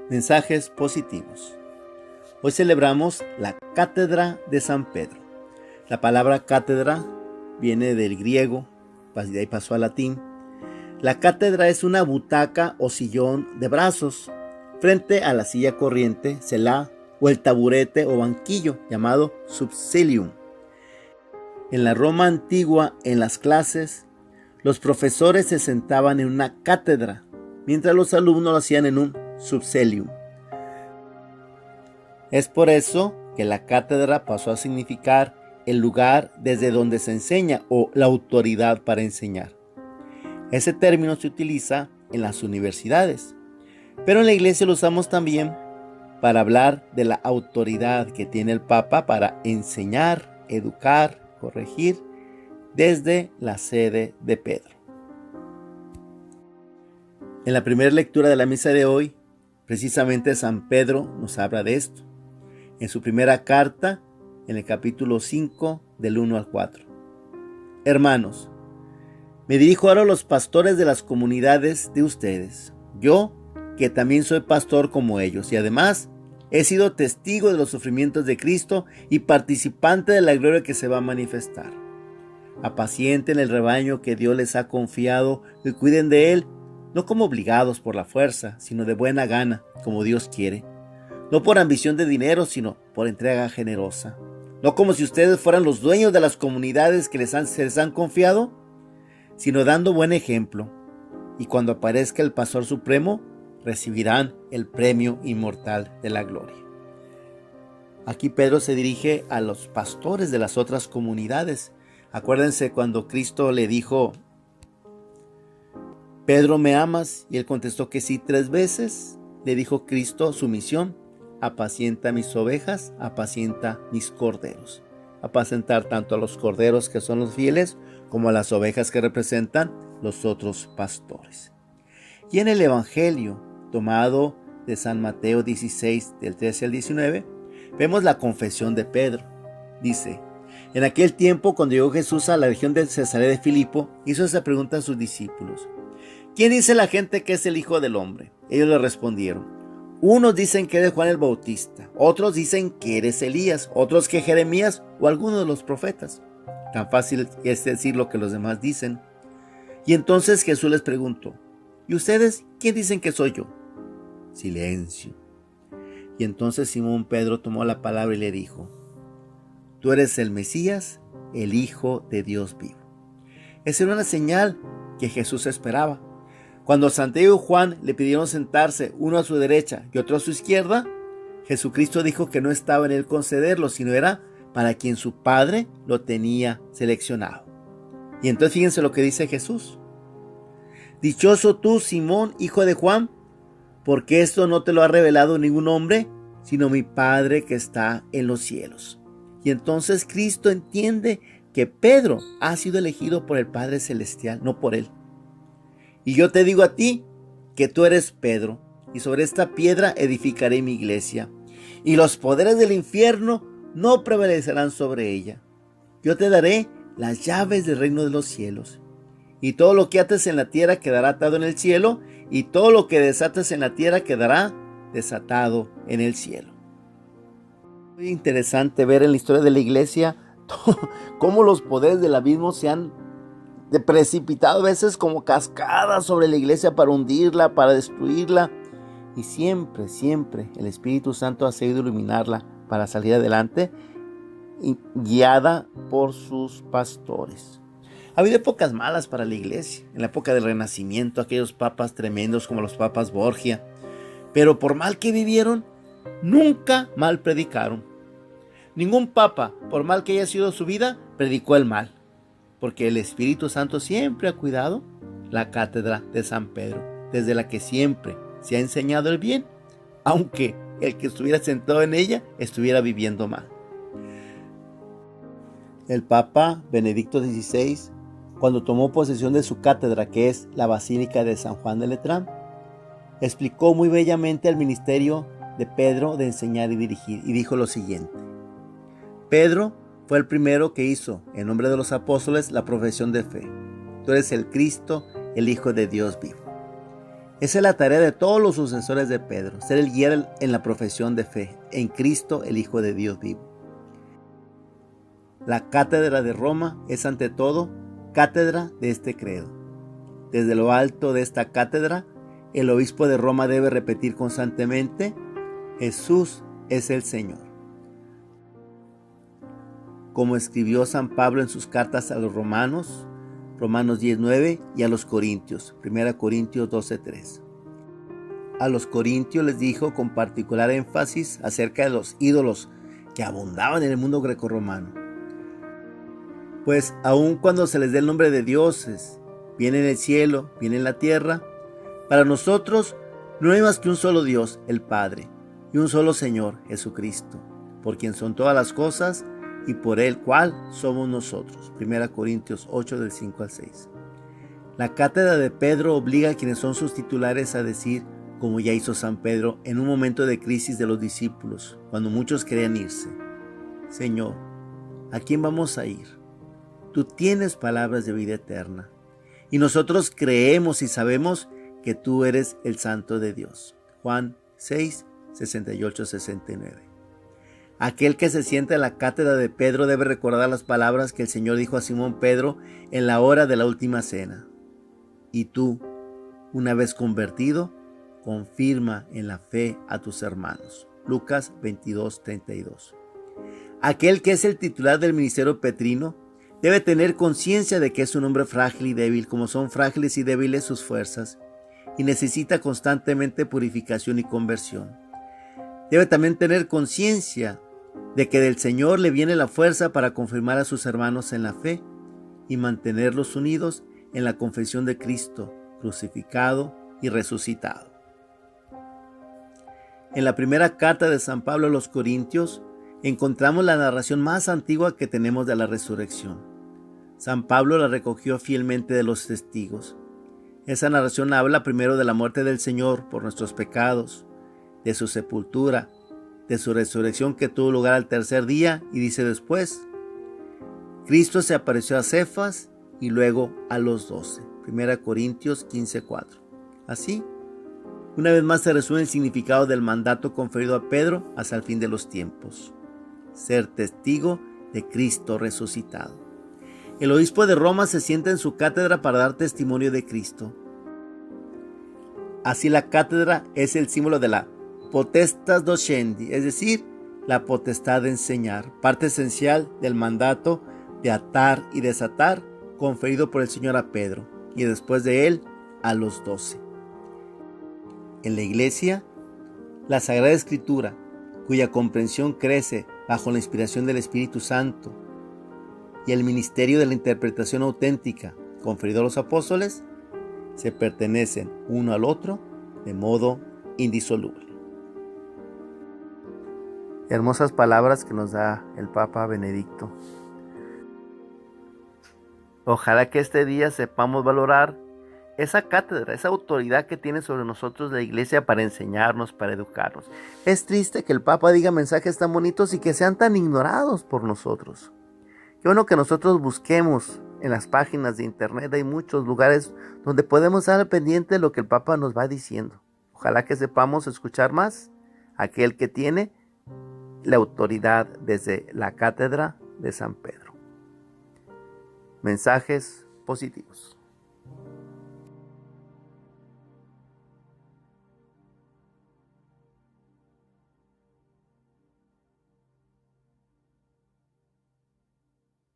Mensajes positivos. Hoy celebramos la Cátedra de San Pedro. La palabra cátedra viene del griego, de ahí pasó al latín. La cátedra es una butaca o sillón de brazos frente a la silla corriente, celá, o el taburete o banquillo llamado subsilium. En la Roma antigua, en las clases, los profesores se sentaban en una cátedra, mientras los alumnos lo hacían en un subselium. Es por eso que la cátedra pasó a significar el lugar desde donde se enseña o la autoridad para enseñar. Ese término se utiliza en las universidades, pero en la iglesia lo usamos también para hablar de la autoridad que tiene el Papa para enseñar, educar, corregir desde la sede de Pedro. En la primera lectura de la misa de hoy, precisamente San Pedro nos habla de esto. En su primera carta, en el capítulo 5, del 1 al 4. Hermanos, me dirijo ahora a los pastores de las comunidades de ustedes. Yo, que también soy pastor como ellos, y además he sido testigo de los sufrimientos de Cristo y participante de la gloria que se va a manifestar. Apacienten el rebaño que Dios les ha confiado y cuiden de él, no como obligados por la fuerza, sino de buena gana, como Dios quiere. No por ambición de dinero, sino por entrega generosa. No como si ustedes fueran los dueños de las comunidades que se les han confiado, sino dando buen ejemplo. Y cuando aparezca el Pastor Supremo, recibirán el premio inmortal de la gloria. Aquí Pedro se dirige a los pastores de las otras comunidades. Acuérdense cuando Cristo le dijo: Pedro, ¿me amas? Y él contestó que sí 3 veces. Le dijo Cristo su misión: apacienta mis ovejas, apacienta mis corderos. Apacentar tanto a los corderos que son los fieles, como a las ovejas que representan los otros pastores. Y en el Evangelio, tomado de San Mateo 16, del 13 al 19, vemos la confesión de Pedro. Dice: en aquel tiempo, cuando llegó Jesús a la región de Cesarea de Filipo, hizo esa pregunta a sus discípulos: ¿quién dice la gente que es el Hijo del Hombre? Ellos le respondieron: unos dicen que eres Juan el Bautista, otros dicen que eres Elías, otros que Jeremías o alguno de los profetas. Tan fácil es decir lo que los demás dicen. Y entonces Jesús les preguntó: ¿y ustedes quién dicen que soy yo? Silencio. Y entonces Simón Pedro tomó la palabra y le dijo: tú eres el Mesías, el Hijo de Dios vivo. Esa era una señal que Jesús esperaba. Cuando Santiago y Juan le pidieron sentarse, uno a su derecha y otro a su izquierda, Jesucristo dijo que no estaba en él concederlo, sino era para quien su Padre lo tenía seleccionado. Y entonces fíjense lo que dice Jesús: dichoso tú, Simón, hijo de Juan, porque esto no te lo ha revelado ningún hombre, sino mi Padre que está en los cielos. Y entonces Cristo entiende que Pedro ha sido elegido por el Padre Celestial, no por él. Y yo te digo a ti que tú eres Pedro, y sobre esta piedra edificaré mi iglesia, y los poderes del infierno no prevalecerán sobre ella. Yo te daré las llaves del reino de los cielos, y todo lo que ates en la tierra quedará atado en el cielo, y todo lo que desates en la tierra quedará desatado en el cielo. Muy interesante ver en la historia de la iglesia cómo los poderes del abismo se han precipitado a veces como cascadas sobre la iglesia para hundirla, para destruirla. Y siempre, siempre el Espíritu Santo ha sabido iluminarla para salir adelante, guiada por sus pastores. Ha habido épocas malas para la iglesia. En la época del Renacimiento, aquellos papas tremendos como los papas Borgia. Pero por mal que vivieron, nunca mal predicaron. Ningún papa, por mal que haya sido su vida, predicó el mal. Porque el Espíritu Santo siempre ha cuidado la cátedra de San Pedro, desde la que siempre se ha enseñado el bien, aunque el que estuviera sentado en ella estuviera viviendo mal. El Papa Benedicto XVI, cuando tomó posesión de su cátedra, que es la Basílica de San Juan de Letrán, explicó muy bellamente el ministerio de Pedro de enseñar y dirigir, y dijo lo siguiente: Pedro fue el primero que hizo, en nombre de los apóstoles, la profesión de fe. Tú eres el Cristo, el Hijo de Dios vivo. Esa es la tarea de todos los sucesores de Pedro, ser el guía en la profesión de fe, en Cristo, el Hijo de Dios vivo. La cátedra de Roma es ante todo cátedra de este credo. Desde lo alto de esta cátedra, el obispo de Roma debe repetir constantemente: Jesús es el Señor. Como escribió San Pablo en sus cartas a los romanos, Romanos 10:9, y a los corintios, 1 Corintios 12:3. A los corintios les dijo con particular énfasis acerca de los ídolos que abundaban en el mundo grecorromano. Pues aun cuando se les dé el nombre de dioses, bien en el cielo, bien en la tierra, para nosotros no hay más que un solo Dios, el Padre, y un solo Señor, Jesucristo, por quien son todas las cosas y por el cual somos nosotros. 1 Corintios 8 del 5 al 6. La cátedra de Pedro obliga a quienes son sus titulares a decir, como ya hizo San Pedro en un momento de crisis de los discípulos, cuando muchos querían irse: Señor, ¿a quién vamos a ir? Tú tienes palabras de vida eterna, y nosotros creemos y sabemos que tú eres el Santo de Dios. Juan 6, 68-69. Aquel que se sienta en la cátedra de Pedro debe recordar las palabras que el Señor dijo a Simón Pedro en la hora de la última cena. Y tú, una vez convertido, confirma en la fe a tus hermanos. Lucas 22:32. Aquel que es el titular del ministerio petrino debe tener conciencia de que es un hombre frágil y débil, como son frágiles y débiles sus fuerzas, y necesita constantemente purificación y conversión. Debe también tener conciencia de que del Señor le viene la fuerza para confirmar a sus hermanos en la fe y mantenerlos unidos en la confesión de Cristo, crucificado y resucitado. En la primera carta de San Pablo a los Corintios encontramos la narración más antigua que tenemos de la resurrección. San Pablo la recogió fielmente de los testigos. Esa narración habla primero de la muerte del Señor por nuestros pecados, de su sepultura, de su resurrección que tuvo lugar al tercer día, y dice después: Cristo se apareció a Cefas y luego a los 12. 1 Corintios 15:4. Así, una vez más se resume el significado del mandato conferido a Pedro hasta el fin de los tiempos: ser testigo de Cristo resucitado. El obispo de Roma se sienta en su cátedra para dar testimonio de Cristo. Así, la cátedra es el símbolo de la potestas docendi, es decir, la potestad de enseñar, parte esencial del mandato de atar y desatar conferido por el Señor a Pedro y después de él a los 12. En la Iglesia, la Sagrada Escritura, cuya comprensión crece bajo la inspiración del Espíritu Santo, y el ministerio de la interpretación auténtica conferido a los apóstoles, se pertenecen uno al otro de modo indisoluble. Hermosas palabras que nos da el Papa Benedicto. Ojalá que este día sepamos valorar esa cátedra, esa autoridad que tiene sobre nosotros la Iglesia para enseñarnos, para educarnos. Es triste que el Papa diga mensajes tan bonitos y que sean tan ignorados por nosotros. Qué bueno que nosotros busquemos en las páginas de internet. Hay muchos lugares donde podemos estar al pendiente de lo que el Papa nos va diciendo. Ojalá que sepamos escuchar más a aquel que tiene la autoridad desde la cátedra de San Pedro. Mensajes positivos.